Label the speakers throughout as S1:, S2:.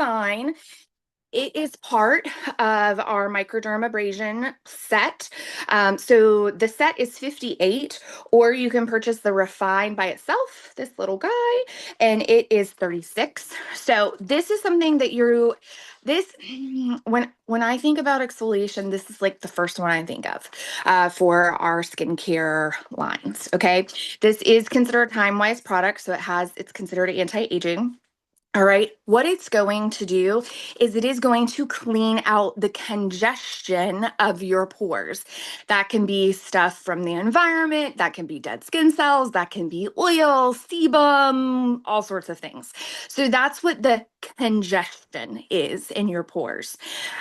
S1: Refine. It is part of our microdermabrasion set. So the set is 58, or you can purchase the Refine by itself, this little guy, and it is 36. So this is something that this when I think about exfoliation, this is like the first one I think of for our skincare lines. Okay, this is considered a time-wise product, so it's considered anti-aging. All right, what it's going to do is it is going to clean out the congestion of your pores. That can be stuff from the environment, that can be dead skin cells, that can be oil, sebum, all sorts of things. So that's what the congestion is in your pores.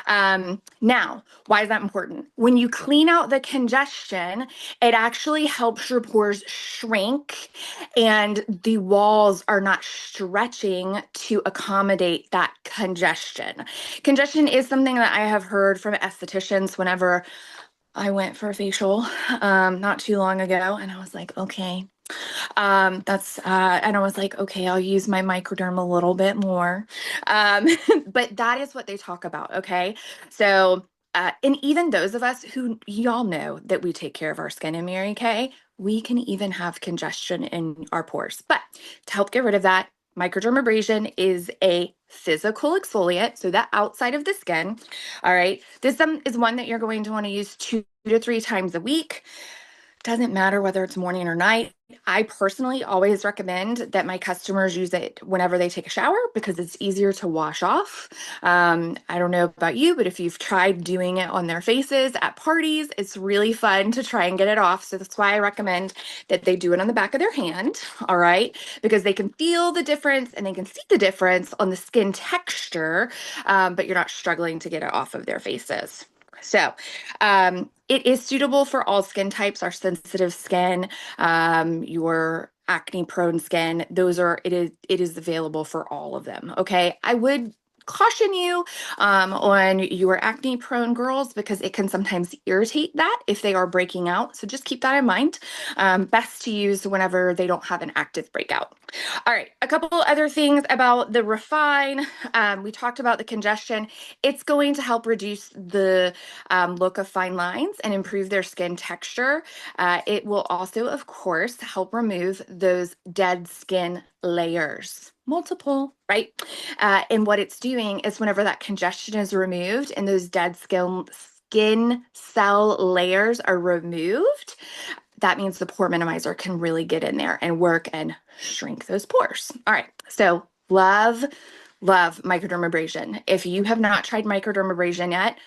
S1: Now, why is that important? When you clean out the congestion, it actually helps your pores shrink and the walls are not stretching to accommodate that congestion. Congestion is something that I have heard from estheticians whenever I went for a facial not too long ago, and I was like, okay. And I was like, okay, I'll use my microderm a little bit more. But that is what they talk about, okay? So, and even those of us who y'all know that we take care of our skin in Mary Kay, we can even have congestion in our pores. But to help get rid of that, microdermabrasion is a physical exfoliant, so that outside of the skin. All right, this is one that you're going to want to use 2 to 3 times a week. Doesn't matter whether it's morning or night. I personally always recommend that my customers use it whenever they take a shower because it's easier to wash off. I don't know about you, but if you've tried doing it on their faces at parties, it's really fun to try and get it off. So that's why I recommend that they do it on the back of their hand, all right? Because they can feel the difference and they can see the difference on the skin texture, but you're not struggling to get it off of their faces. So, it is suitable for all skin types, our sensitive skin, your acne prone skin. It is available for all of them. Okay. I would caution you on your acne prone girls because it can sometimes irritate that if they are breaking out. So just keep that in mind. Best to use whenever they don't have an active breakout. All right, a couple other things about the Refine. We talked about the congestion. It's going to help reduce the look of fine lines and improve their skin texture. It will also, of course, help remove those dead skin layers. Multiple, right? And what it's doing is whenever that congestion is removed and those dead skin cell layers are removed, that means the pore minimizer can really get in there and work and shrink those pores. All right, so love microdermabrasion. If you have not tried microdermabrasion yet,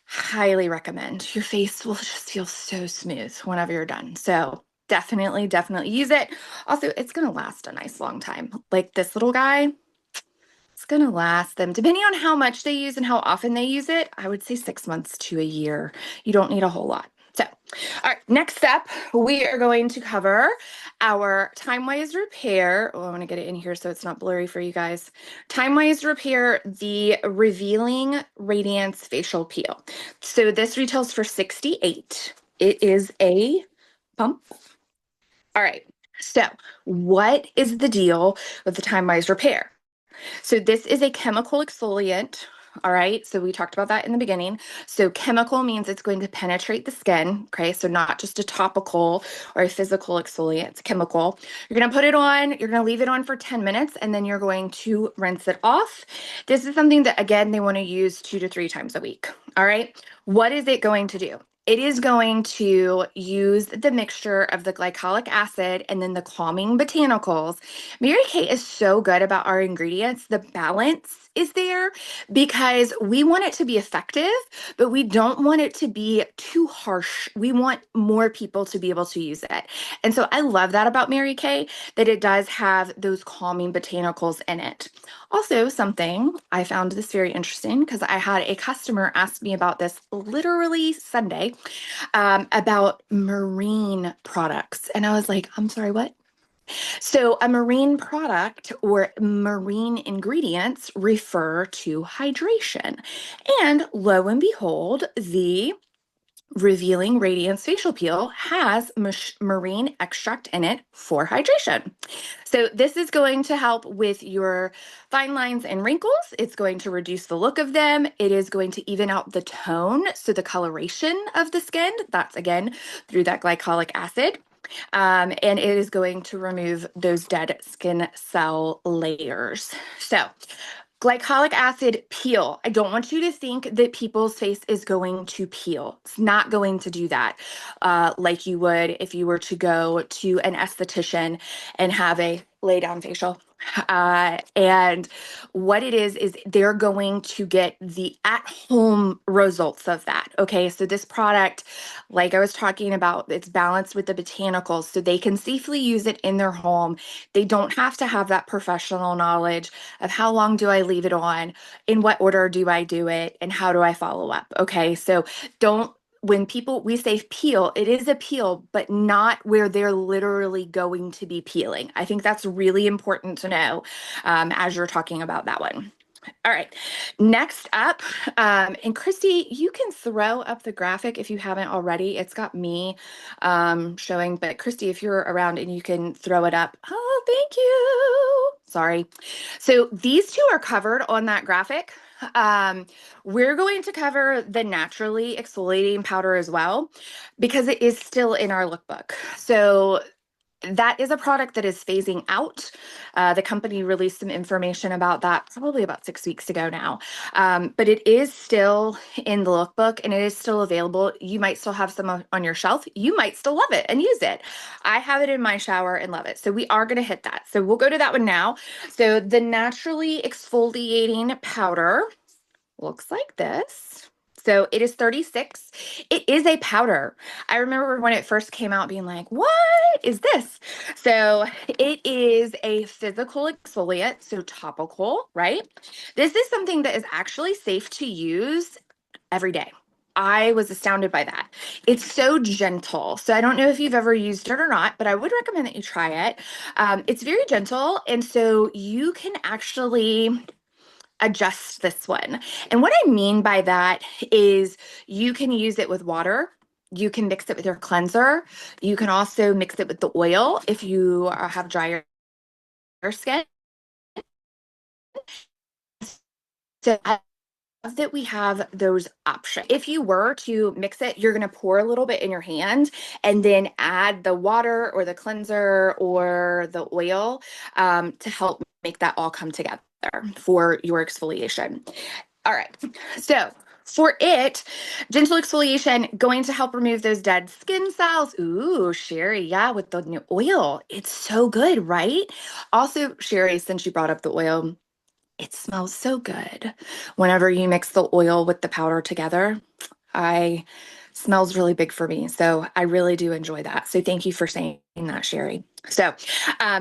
S1: highly recommend. Your face will just feel so smooth whenever you're done. So definitely use it. Also, it's going to last a nice long time. Like this little guy, it's going to last them, depending on how much they use and how often they use it, I would say 6 months to a year. You don't need a whole lot. So, all right, next up, we are going to cover our Time-Wise Repair. Oh, I want to get it in here so it's not blurry for you guys. Time-Wise Repair, the Revealing Radiance Facial Peel. So this retails for $68. It is a pump. All right, so what is the deal with the Time-Wise Repair? So this is a chemical exfoliant. All right, so we talked about that in the beginning. So chemical means it's going to penetrate the skin, okay? So not just a topical or a physical exfoliant, it's chemical. You're gonna put it on, you're gonna leave it on for 10 minutes, and then you're going to rinse it off. This is something that, again, they wanna use 2 to 3 times a week, all right? What is it going to do? It is going to use the mixture of the glycolic acid and then the calming botanicals. Mary Kay is so good about our ingredients. The balance is there because we want it to be effective, but we don't want it to be too harsh. We want more people to be able to use it. And so I love that about Mary Kay, that it does have those calming botanicals in it. Also, something I found this very interesting because I had a customer ask me about this literally Sunday about marine products. And I was like, I'm sorry, what? So a marine product or marine ingredients refer to hydration. And lo and behold, the Revealing Radiance Facial Peel has marine extract in it for hydration. So this is going to help with your fine lines and wrinkles. It's going to reduce the look of them. It is going to even out the tone, so the coloration of the skin. That's again through that glycolic acid. And it is going to remove those dead skin cell layers. So glycolic acid peel. I don't want you to think that people's face is going to peel. It's not going to do that like you would if you were to go to an esthetician and have a lay down facial. And what it is they're going to get the at home results of that. Okay. So this product, like I was talking about, it's balanced with the botanicals so they can safely use it in their home. They don't have to have that professional knowledge of how long do I leave it on, in what order do I do it, and how do I follow up. Okay. So don't, when people, we say peel, it is a peel, but not where they're literally going to be peeling. I think that's really important to know as you're talking about that one. All right, next up, and Christy, you can throw up the graphic if you haven't already. It's got me showing, but Christy, if you're around and you can throw it up. Oh, thank you. Sorry. So these two are covered on that graphic. We're going to cover the naturally exfoliating powder as well because it is still in our lookbook. So that is a product that is phasing out. The company released some information about that probably about 6 weeks ago now. But it is still in the lookbook and it is still available. You might still have some on your shelf. You might still love it and use it. I have it in my shower and love it. So we are going to hit that. So we'll go to that one now. So the naturally exfoliating powder looks like this. So it is 36. It is a powder. I remember when it first came out being like, what is this? So it is a physical exfoliant, so topical, right? This is something that is actually safe to use every day. I was astounded by that. It's so gentle. So I don't know if you've ever used it or not, but I would recommend that you try it. It's very gentle. And so you can actually adjust this one. And what I mean by that is you can use it with water. You can mix it with your cleanser. You can also mix it with the oil if you have drier skin. So I love that we have those options. If you were to mix it, you're going to pour a little bit in your hand and then add the water or the cleanser or the oil to help make that all come together for your exfoliation. All right. So for it, gentle exfoliation going to help remove those dead skin cells. Ooh, Sherry, yeah, with the new oil. It's so good, right? Also, Sherry, since you brought up the oil, it smells so good. Whenever you mix the oil with the powder together, I smells really big for me. So I really do enjoy that. So thank you for saying that, Sherry. So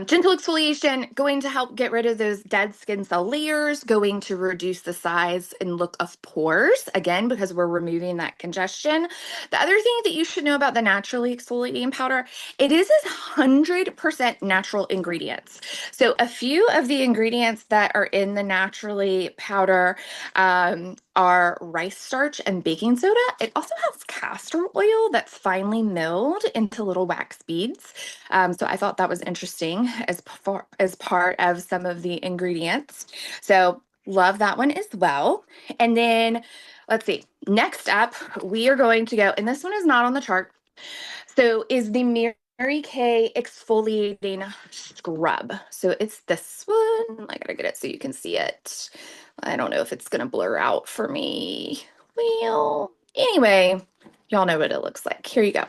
S1: gentle exfoliation going to help get rid of those dead skin cell layers, going to reduce the size and look of pores, again, because we're removing that congestion. The other thing that you should know about the naturally exfoliating powder, it is 100% natural ingredients. So a few of the ingredients that are in the naturally powder are rice starch and baking soda. It also has castor oil that's finely milled into little wax beads. So I thought that was interesting as part of some of the ingredients. So love that one as well. And then let's see, next up, we are going to go, and this one is not on the chart. So is the Mary Kay exfoliating scrub. So it's this one. I gotta get it so you can see it. I don't know if it's gonna blur out for me. Well, anyway, y'all know what it looks like. Here you go.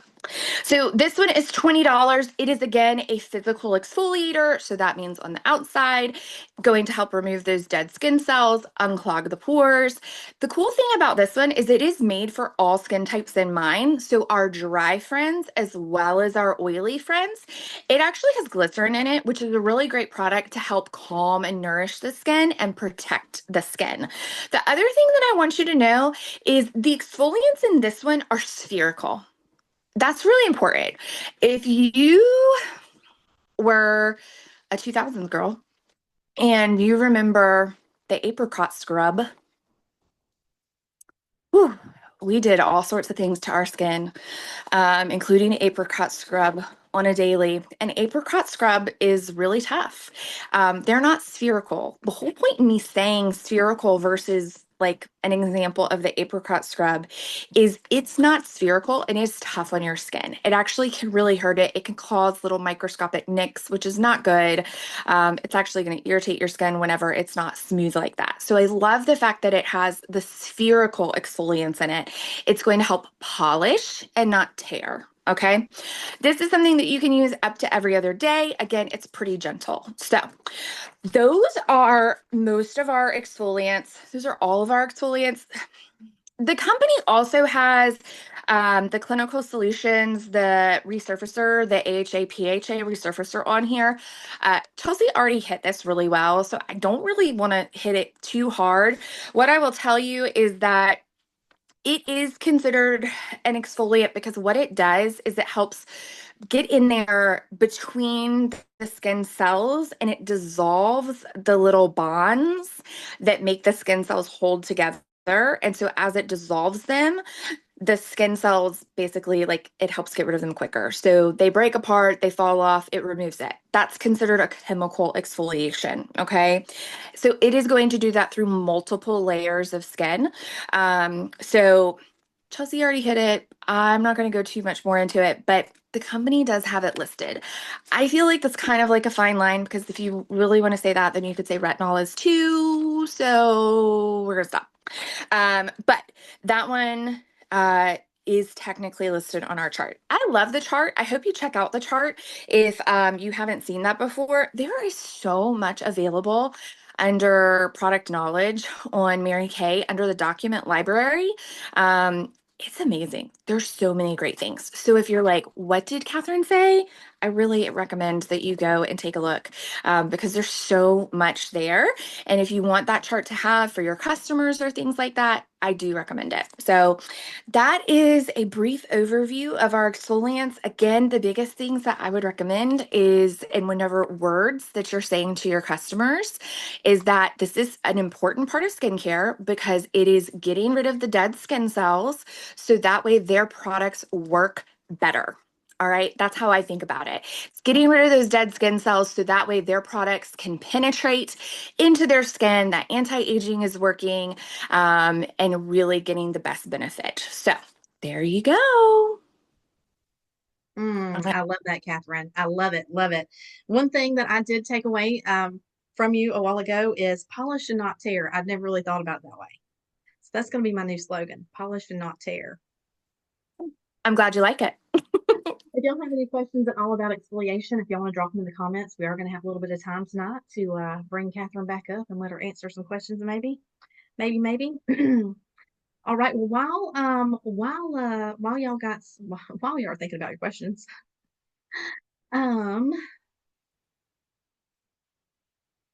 S1: So this one is $20. It is again a physical exfoliator. So that means on the outside, going to help remove those dead skin cells, unclog the pores. The cool thing about this one is it is made for all skin types in mind. So our dry friends as well as our oily friends. It actually has glycerin in it, which is a really great product to help calm and nourish the skin and protect the skin. The other thing that I want you to know is the exfoliants in this one are spherical. That's really important. If you were a 2000s girl and you remember the apricot scrub, whew, we did all sorts of things to our skin, including apricot scrub on a daily. And apricot scrub is really tough. They're not spherical. The whole point in me saying spherical versus like an example of the apricot scrub is it's not spherical and it's tough on your skin. It actually can really hurt it. It can cause little microscopic nicks, which is not good. It's actually going to irritate your skin whenever it's not smooth like that. So I love the fact that it has the spherical exfoliants in it. It's going to help polish and not tear. Okay. This is something that you can use up to every other day. Again, it's pretty gentle. So those are most of our exfoliants. Those are all of our exfoliants. The company also has the clinical solutions, the resurfacer, the AHA, PHA resurfacer on here. Chelsea already hit this really well, so I don't really want to hit it too hard. What I will tell you is that it is considered an exfoliant because what it does is it helps get in there between the skin cells and it dissolves the little bonds that make the skin cells hold together. And so as it dissolves them, the skin cells basically like it helps get rid of them quicker. So they break apart, they fall off, it removes it. That's considered a chemical exfoliation. Okay. So it is going to do that through multiple layers of skin. So Chelsea already hit it. I'm not going to go too much more into it, but the company does have it listed. I feel like that's kind of like a fine line because if you really want to say that, then you could say retinol is too. So we're going to stop. But that one is technically listed on our chart. I love the chart. I hope you check out the chart if you haven't seen that before. There is so much available under product knowledge on Mary Kay under the document library. It's amazing. There's so many great things. So if you're like, what did Kathryn say? I really recommend that you go and take a look because there's so much there. And if you want that chart to have for your customers or things like that, I do recommend it. So that is a brief overview of our exfoliants. Again, the biggest things that I would recommend is, and whenever words that you're saying to your customers, is that this is an important part of skincare because it is getting rid of the dead skin cells so that way their products work better. All right, that's how I think about it. It's getting rid of those dead skin cells so that way their products can penetrate into their skin, that anti-aging is working, and really getting the best benefit. So there you go. Okay.
S2: I love that, Kathryn. I love it. Love it. One thing that I did take away from you a while ago is polish and not tear. I'd never really thought about it that way. So that's going to be my new slogan, polish and not tear.
S1: I'm glad you like it.
S2: If y'all have any questions at all about exfoliation, if y'all want to drop them in the comments, we are going to have a little bit of time tonight to bring Kathryn back up and let her answer some questions. Maybe. All right. Well, while y'all while y'all are thinking about your questions, um,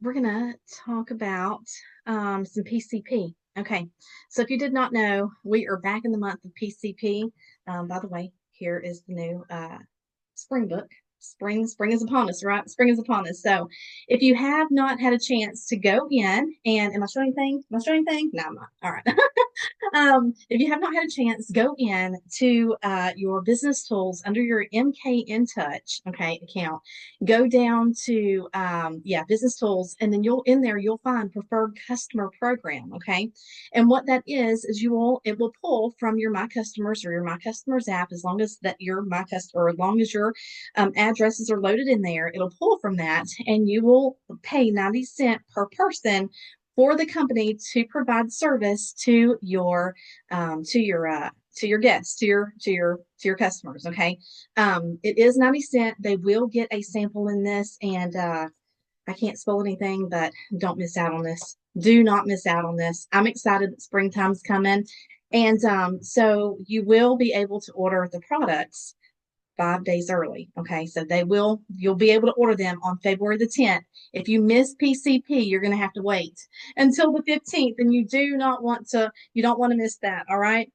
S2: we're gonna talk about some PCP. Okay. So if you did not know, we are back in the month of PCP. By the way, here is the new spring book. Spring is upon us, right? Spring is upon us. So if you have not had a chance to go in and am I showing things? Am I showing things? No, I'm not. All right. If you have not had a chance, go in to your business tools under your MK In Touch, okay, account. Go down to business tools, and then you'll find preferred customer program, okay. And what that is it will pull from your My Customers or your My Customers app as long as that your My Customer or as long as your addresses are loaded in there. It'll pull from that, and you will pay 90 cents per person for the company to provide service to your guests, to your customers. Okay. It is 90 cents. They will get a sample in this, and I can't spoil anything, but don't miss out on this. Do not miss out on this. I'm excited that springtime's coming. And so you will be able to order the products 5 days early. Okay, so you'll be able to order them on February the 10th. If you miss PCP, you're going to have to wait until the 15th, and you don't want to miss that. All right.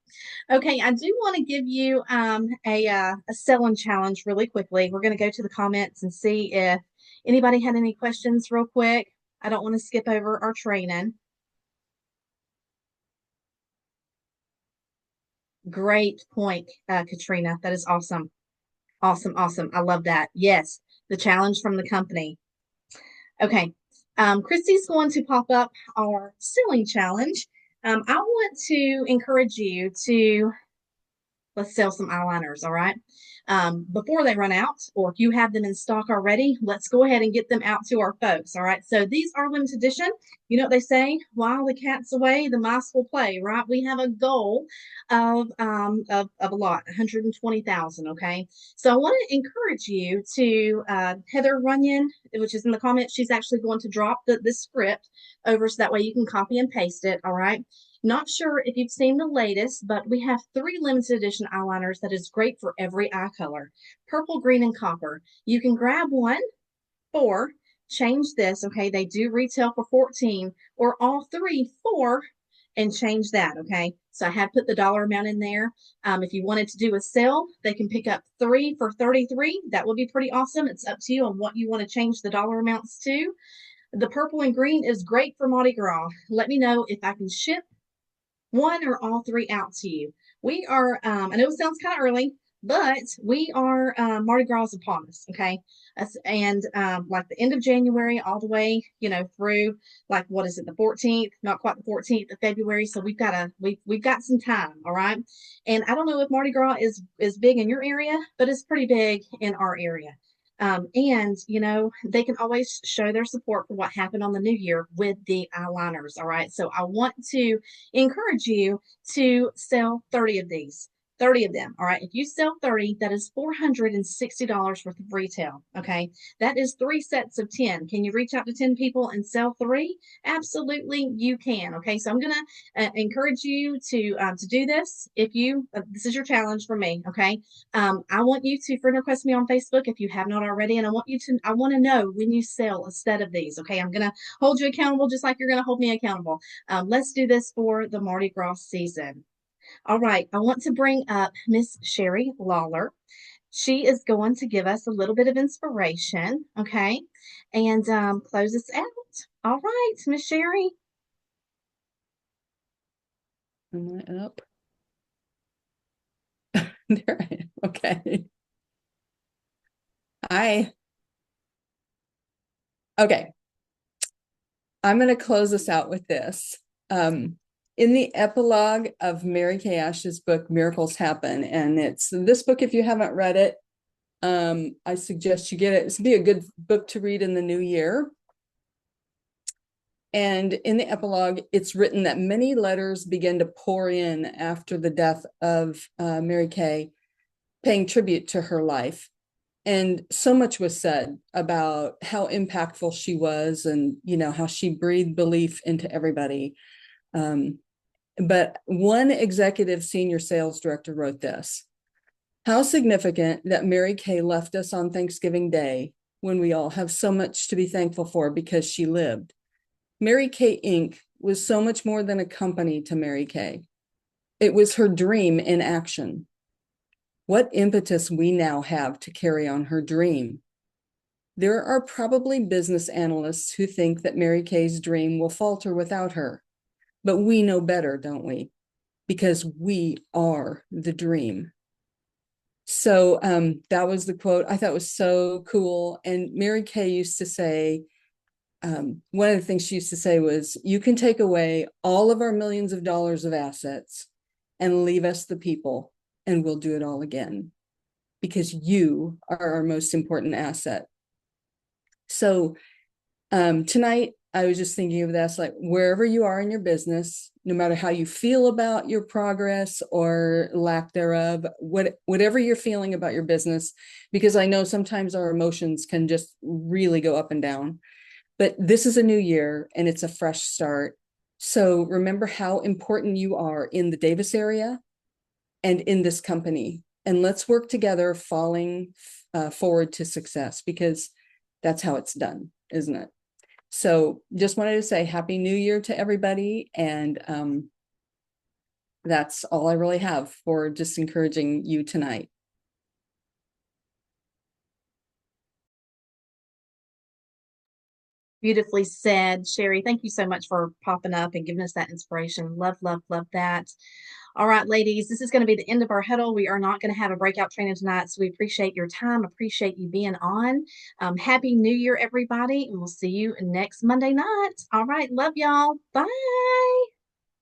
S2: Okay, I do want to give you a selling challenge really quickly. We're going to go to the comments and see if anybody had any questions real quick. I don't want to skip over our training. Great point, Katrina. That is awesome. Awesome, awesome. I love that. Yes, the challenge from the company. Okay. Christy's going to pop up our ceiling challenge. I want to encourage you to let's sell some eyeliners, all right? Before they run out, or if you have them in stock already, let's go ahead and get them out to our folks, all right? So these are limited edition. You know what they say? While the cat's away, the mice will play, right? We have a goal of a lot, 120,000, okay? So I want to encourage you to Heather Runyon, which is in the comments, she's actually going to drop this script over so that way you can copy and paste it, all right? Not sure if you've seen the latest, but we have 3 limited edition eyeliners that is great for every eye color: purple, green, and copper. You can grab one for change this. Okay, they do retail for 14, or all three for and change that. Okay, so I have put the dollar amount in there. If you wanted to do a sale, they can pick up 3 for 33. That would be pretty awesome. It's up to you on what you want to change the dollar amounts to. The purple and green is great for Mardi Gras. Let me know if I can ship one or all three out to you. We are, I know it sounds kind of early, but we are, Mardi Gras is upon us, okay? And like the end of January all the way, through like what is it, the 14th, not quite the 14th of February. So we've got some time, all right? And I don't know if Mardi Gras is big in your area, but it's pretty big in our area. And they can always show their support for what happened on the new year with the eyeliners. All right. So I want to encourage you to sell 30 of these. 30 of them. All right. If you sell 30, that is $460 worth of retail. Okay. That is 3 sets of 10. Can you reach out to 10 people and sell 3? Absolutely, you can. Okay. So I'm going to encourage you to do this. If you, this is your challenge for me. Okay. I want you to friend request me on Facebook if you have not already. And I want to know when you sell a set of these. Okay. I'm going to hold you accountable just like you're going to hold me accountable. Let's do this for the Mardi Gras season. All right. I want to bring up Miss Sherry Lawler. She is going to give us a little bit of inspiration. Okay. And close us out. All right, Miss Sherry.
S3: Am I up? There I am. Okay. Okay. I'm going to close this out with this. In the epilogue of Mary Kay Ash's book, Miracles Happen, and it's this book, if you haven't read it, I suggest you get it. It's be a good book to read in the new year. And in the epilogue, it's written that many letters began to pour in after the death of Mary Kay, paying tribute to her life. And so much was said about how impactful she was and, how she breathed belief into everybody. But one executive senior sales director wrote this: how significant that Mary Kay left us on Thanksgiving Day when we all have so much to be thankful for because she lived. Mary Kay Inc. was so much more than a company to Mary Kay. It was her dream in action. What impetus we now have to carry on her dream. There are probably business analysts who think that Mary Kay's dream will falter without her. But we know better, don't we? Because we are the dream. So that was the quote. I thought it was so cool. And Mary Kay used to say, one of the things she used to say was, you can take away all of our millions of dollars of assets and leave us the people, and we'll do it all again. Because you are our most important asset. So tonight, I was just thinking of this, like wherever you are in your business, no matter how you feel about your progress or lack thereof, whatever you're feeling about your business, because I know sometimes our emotions can just really go up and down. But this is a new year and it's a fresh start. So remember how important you are in the Davis area and in this company. And let's work together falling forward to success, because that's how it's done, isn't it? So just wanted to say Happy New Year to everybody. And that's all I really have for just encouraging you tonight.
S2: Beautifully said, Sherry. Thank you so much for popping up and giving us that inspiration. Love, love, love that. All right, ladies, this is going to be the end of our huddle. We are not going to have a breakout training tonight, so we appreciate your time, appreciate you being on. Happy New Year, everybody, and we'll see you next Monday night. All right, love y'all. Bye.